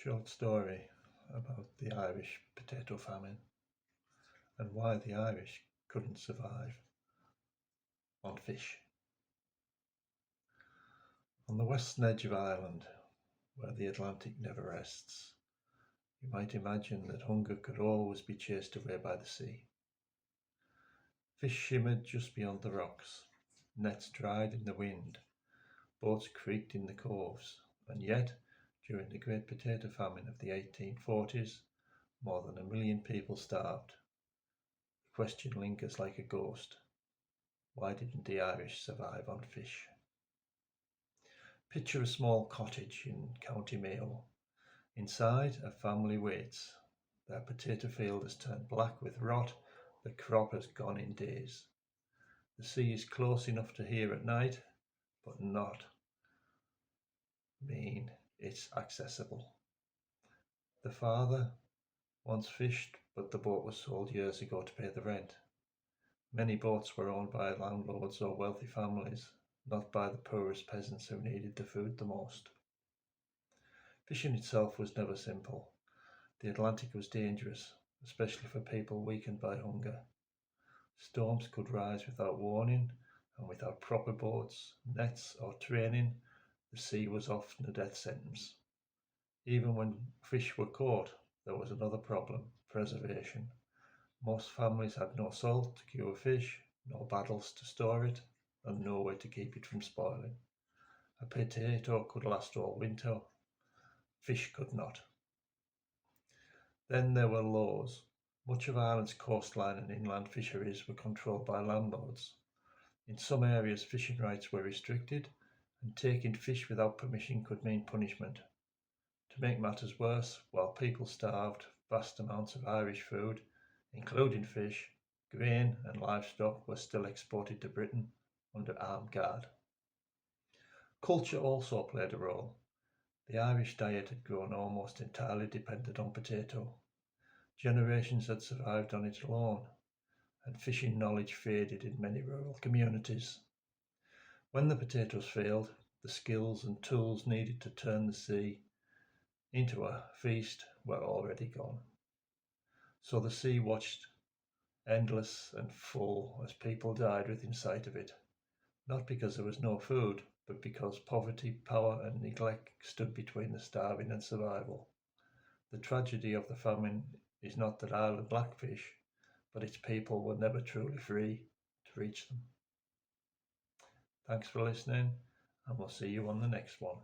Short story about the Irish potato famine and why the Irish couldn't survive on fish. On the western edge of Ireland, where the Atlantic never rests, you might imagine that hunger could always be chased away by the sea. Fish shimmered just beyond the rocks, nets dried in the wind, boats creaked in the coves, and yet, during the Great Potato Famine of the 1840s, more than 1 million people starved. The question lingers like a ghost. Why didn't the Irish survive on fish? Picture a small cottage in County Mayo. Inside, a family waits. Their potato field has turned black with rot, the crop has gone in days. The sea is close enough to hear at night, but not mean it's accessible. The father once fished, but the boat was sold years ago to pay the rent. Many boats were owned by landlords or wealthy families, not by the poorest peasants who needed the food the most. Fishing itself was never simple. The Atlantic was dangerous, especially for people weakened by hunger. Storms could rise without warning, and without proper boats, nets, or training, the sea was often a death sentence. Even when fish were caught, there was another problem: preservation. Most families had no salt to cure fish, no barrels to store it, and no way to keep it from spoiling. A potato could last all winter, fish could not. Then there were laws. Much of Ireland's coastline and inland fisheries were controlled by landlords. In some areas, fishing rights were restricted, and taking fish without permission could mean punishment. To make matters worse, while people starved, vast amounts of Irish food, including fish, grain and livestock, were still exported to Britain under armed guard. Culture also played a role. The Irish diet had grown almost entirely dependent on potato. Generations had survived on it alone, and fishing knowledge faded in many rural communities. When the potatoes failed, the skills and tools needed to turn the sea into a feast were already gone. So the sea watched, endless and full, as people died within sight of it, not because there was no food, but because poverty, power and neglect stood between the starving and survival. The tragedy of the famine is not that Ireland lacked fish, but its people were never truly free to reach them. Thanks for listening, and we'll see you on the next one.